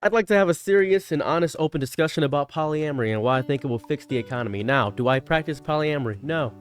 I'd like to have a serious and honest open discussion about polyamory and why I think it will fix the economy. Now, do I practice polyamory? No.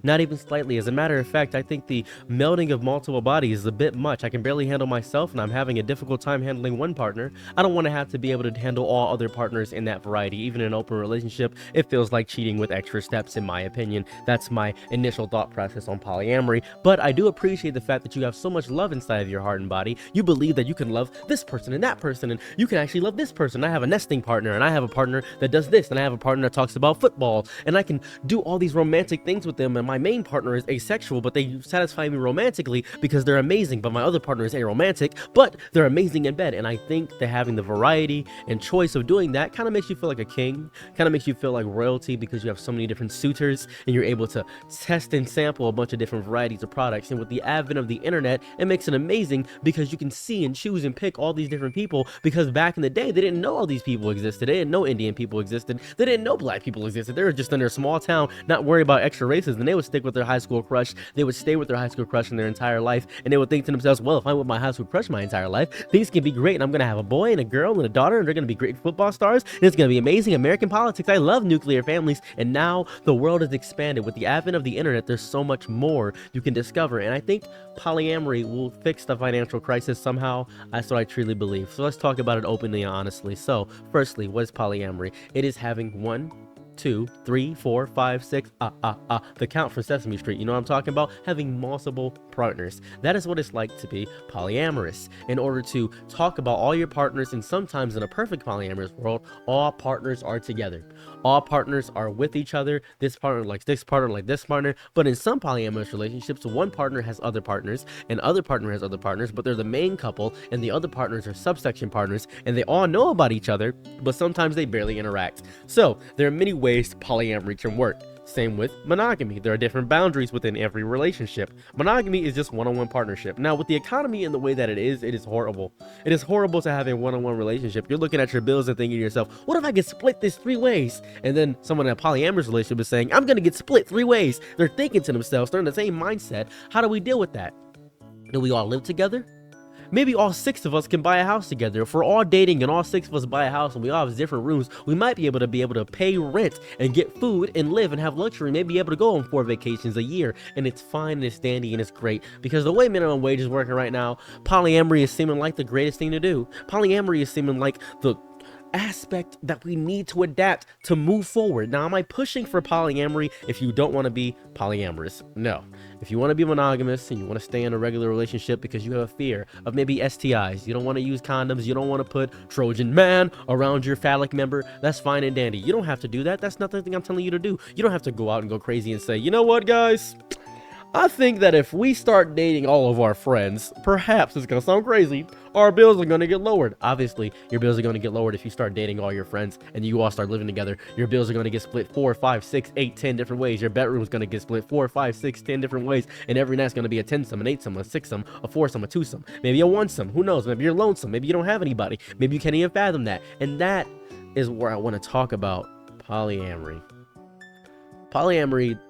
Not even slightly. As a matter of fact, I think the melding of multiple bodies is a bit much. I can barely handle myself, and I'm having a difficult time handling one partner. I don't want to have to be able to handle all other partners in that variety. Even in an open relationship, it feels like cheating with extra steps, in my opinion. That's my initial thought process on polyamory. But I do appreciate the fact that you have so much love inside of your heart and body. You believe that you can love this person and that person, and you can actually love this person. I have a nesting partner, and I have a partner that does this, and I have a partner that talks about football, and I can do all these romantic things with them. And my main partner is asexual, but they satisfy me romantically because they're amazing. But my other partner is aromantic, but they're amazing in bed. And I think that having the variety and choice of doing that kind of makes you feel like a king, kind of makes you feel like royalty, because you have so many different suitors and you're able to test and sample a bunch of different varieties of products. And with the advent of the internet, it makes it amazing because you can see and choose and pick all these different people, because back in the day, they didn't know all these people existed. They didn't know Indian people existed. They didn't know black people existed. They were just in their small town, not worried about extra races, and they would stick with their high school crush. They would stay with their high school crush in their entire life, and they would think to themselves, well, if I'm with my high school crush my entire life, things can be great, and I'm gonna have a boy and a girl and a daughter, and they're gonna be great football stars, and it's gonna be amazing. American politics, I love nuclear families. And now the world has expanded. With the advent of the internet, there's so much more you can discover, and I think polyamory will fix the financial crisis somehow. That's what I truly believe. So let's talk about it openly and honestly. So firstly, what is polyamory? It is having 1, 2, 3, 4, 5, 6, the count from Sesame Street. You know what I'm talking about? Having multiple partners. That is what it's like to be polyamorous. In order to talk about all your partners, and sometimes in a perfect polyamorous world, all partners are together. All partners are with each other. This partner likes this partner, like this partner. But in some polyamorous relationships, one partner has other partners, and other partner has other partners, but they're the main couple, and the other partners are subsection partners, and they all know about each other, but sometimes they barely interact. So there are many ways polyamory can work. Same with monogamy. There are different boundaries within every relationship. Monogamy is just one-on-one partnership. Now, with the economy and the way that it is horrible. It is horrible to have a one-on-one relationship. You're looking at your bills and thinking to yourself, what if I get split this 3 ways? And then someone in a polyamorous relationship is saying, I'm gonna get split 3 ways. They're thinking to themselves, they're in the same mindset. How do we deal with that? Do we all live together? Maybe all 6 of us can buy a house together. If we're all dating and all 6 of us buy a house and we all have different rooms, we might be able to pay rent and get food and live and have luxury, and maybe be able to go on 4 vacations a year. And it's fine and it's dandy and it's great, because the way minimum wage is working right now, polyamory is seeming like the greatest thing to do. Polyamory is seeming like the aspect that we need to adapt to move forward. Now, am I pushing for polyamory if you don't want to be polyamorous? No. If you want to be monogamous and you want to stay in a regular relationship because you have a fear of maybe STIs, you don't want to use condoms, you don't want to put Trojan man around your phallic member, that's fine and dandy. You don't have to do that. That's not the thing I'm telling you to do. You don't have to go out and go crazy and say, you know what, guys? I think that if we start dating all of our friends, perhaps it's going to sound crazy, our bills are going to get lowered. Obviously, your bills are going to get lowered if you start dating all your friends and you all start living together. Your bills are going to get split 4, 5, 6, 8, 10 different ways. Your bedroom is going to get split 4, 5, 6, 10 different ways. And every night's going to be a 10-some, an 8-some, a 6-some, a 4-some, a 2-some, maybe a 1-some. Who knows? Maybe you're lonesome. Maybe you don't have anybody. Maybe you can't even fathom that. And that is where I want to talk about polyamory. Polyamory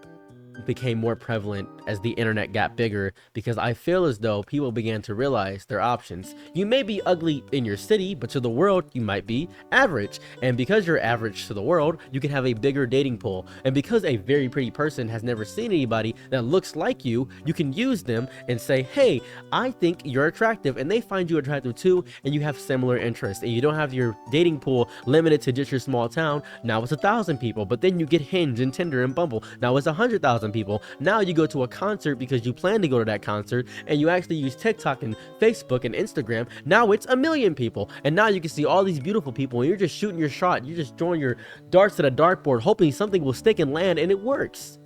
became more prevalent as the internet got bigger, because I feel as though people began to realize their options. You may be ugly in your city, but to the world you might be average, and because you're average to the world, you can have a bigger dating pool. And because a very pretty person has never seen anybody that looks like you can use them and say, hey, I think you're attractive, and they find you attractive too, and you have similar interests, and you don't have your dating pool limited to just your small town. Now it's 1,000 people, but then you get Hinge and Tinder and Bumble. Now it's 100,000 people. Now you go to a concert because you plan to go to that concert, and you actually use TikTok and Facebook and Instagram. Now it's 1 million people, and now you can see all these beautiful people, and you're just shooting your shot. You're just throwing your darts at a dartboard, hoping something will stick and land, and it works.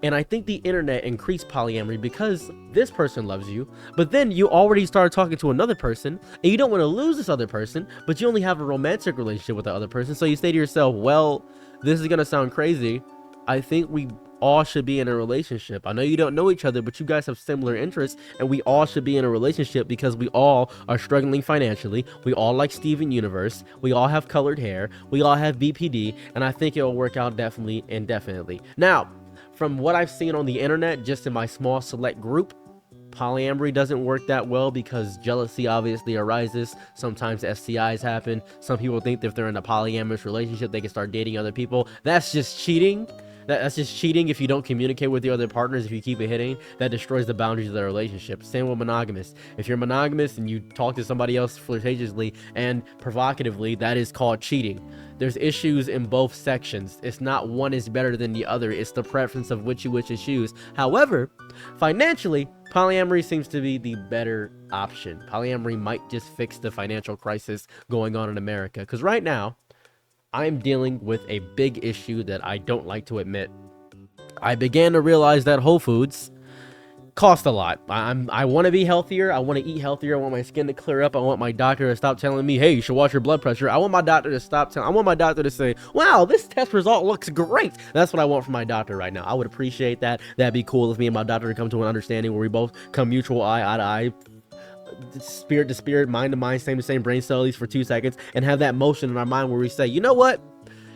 And I think the internet increased polyamory because this person loves you, but then you already started talking to another person, and you don't want to lose this other person, but you only have a romantic relationship with the other person. So you say to yourself, well, this is going to sound crazy. I think we all should be in a relationship. I know you don't know each other, but you guys have similar interests, and we all should be in a relationship because we all are struggling financially. We all like Steven Universe. We all have colored hair. We all have BPD, and I think it'll work out definitely and definitely. Now, from what I've seen on the internet, just in my small select group, Polyamory doesn't work that well because jealousy obviously arises. Sometimes STIs happen. Some people think that if they're in a polyamorous relationship, they can start dating other people. That's just cheating. That's just cheating if you don't communicate with your other partners. If you keep it hidden, that destroys the boundaries of the relationship. Same with monogamous. If you're monogamous and you talk to somebody else flirtatiously and provocatively, that is called cheating. There's issues in both sections. It's not one is better than the other. It's the preference of which you choose. However, financially, polyamory seems to be the better option. Polyamory might just fix the financial crisis going on in America. Because right now, I'm dealing with a big issue that I don't like to admit. I began to realize that Whole Foods cost a lot. I want to be healthier. I want to eat healthier. I want my skin to clear up. I want my doctor to stop telling me, hey, you should watch your blood pressure. I want my doctor to stop telling. I want my doctor to say, wow, this test result looks great. That's what I want from my doctor right now. I would appreciate that. That'd be cool if me and my doctor come to an understanding where we both come mutual eye to eye, spirit to spirit, mind to mind, same to same, brain cell, at least for 2 seconds, and have that motion in our mind where we say, you know what?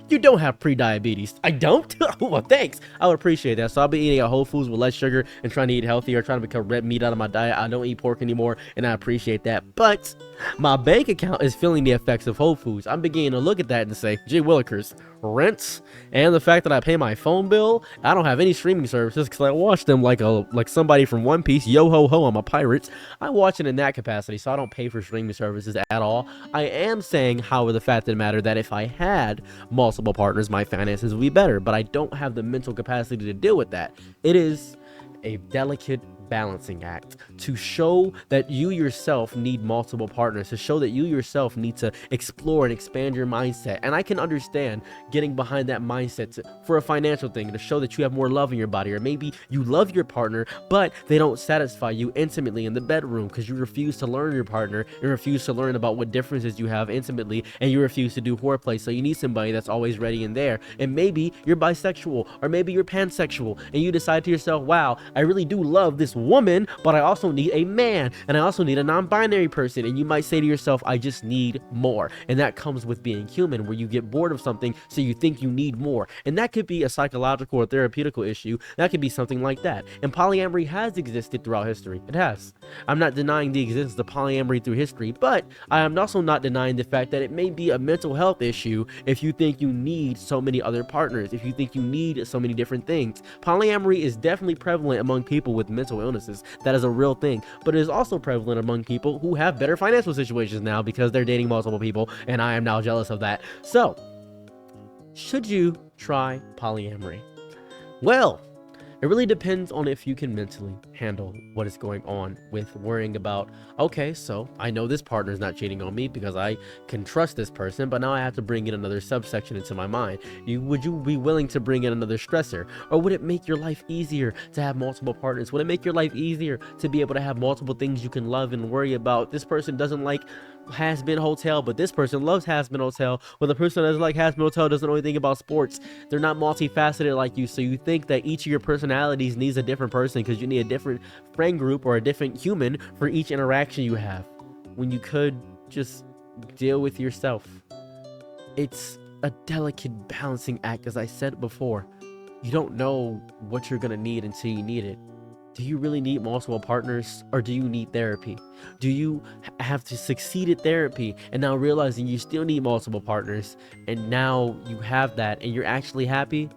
You don't have pre-diabetes. I don't? Well, thanks. I would appreciate that. So I'll be eating at Whole Foods with less sugar and trying to eat healthier, trying to become red meat out of my diet. I don't eat pork anymore, and I appreciate that. But my bank account is feeling the effects of Whole Foods. I'm beginning to look at that and say, gee willikers, rents and the fact that I pay my phone bill. I don't have any streaming services because I watch them like somebody from One Piece. Yo ho ho, I'm a pirate. I watch it in that capacity, so I don't pay for streaming services at all. I am saying, however, the fact of the matter that if I had multiple partners, my finances would be better, but I don't have the mental capacity to deal with that. It is a delicate balancing act to show that you yourself need multiple partners, to show that you yourself need to explore and expand your mindset. And I can understand getting behind that mindset for a financial thing, to show that you have more love in your body, or maybe you love your partner but they don't satisfy you intimately in the bedroom because you refuse to learn your partner, you refuse to learn about what differences you have intimately, and you refuse to do foreplay. So you need somebody that's always ready and there. And maybe you're bisexual, or maybe you're pansexual, and you decide to yourself, wow, I really do love this woman, but I also need a man, and I also need a non-binary person. And you might say to yourself, I just need more. And that comes with being human, where you get bored of something, so you think you need more. And that could be a psychological or therapeutical issue. That could be something like that. And polyamory has existed throughout history. It has. I'm not denying the existence of polyamory through history, but I am also not denying the fact that it may be a mental health issue if you think you need so many other partners, if you think you need so many different things. Polyamory is definitely prevalent among people with mental illnesses. That is a real thing, but it is also prevalent among people who have better financial situations now because they're dating multiple people, and I am now jealous of that. So, should you try polyamory? Well, it really depends on if you can mentally handle what is going on with worrying about, okay, so I know this partner is not cheating on me because I can trust this person, but now I have to bring in another subsection into my mind. Would you be willing to bring in another stressor? Or would it make your life easier to have multiple partners? Would it make your life easier to be able to have multiple things you can love and worry about? This person doesn't like Has Been Hotel, but this person loves Has Been Hotel. Well, the person that doesn't like Has Been Hotel doesn't know anything about sports. They're not multifaceted like you, so you think that each of your personalities needs a different person because you need a different friend group or a different human for each interaction you have, when you could just deal with yourself. It's a delicate balancing act, as I said before. You don't know what you're gonna need until you need it. Do you really need multiple partners, or do you need therapy? Do you have to succeed at therapy and now realizing you still need multiple partners, and now you have that and you're actually happy?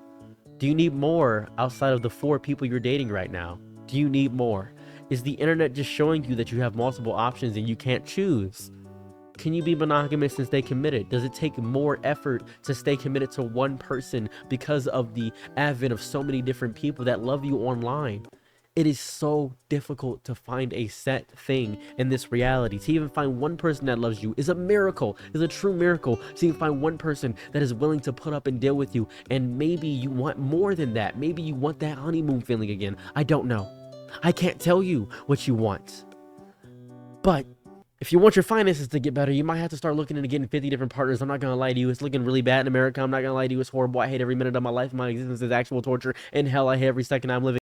Do you need more outside of the 4 people you're dating right now? Do you need more? Is the internet just showing you that you have multiple options and you can't choose? Can you be monogamous and stay committed? Does it take more effort to stay committed to one person because of the advent of so many different people that love you online? It is so difficult to find a set thing in this reality. To even find one person that loves you is a miracle, is a true miracle. So you can find one person that is willing to put up and deal with you. And maybe you want more than that. Maybe you want that honeymoon feeling again. I don't know. I can't tell you what you want. But if you want your finances to get better, you might have to start looking into getting 50 different partners. I'm not going to lie to you. It's looking really bad in America. I'm not going to lie to you. It's horrible. I hate every minute of my life. My existence is actual torture. In hell, I hate every second I'm living.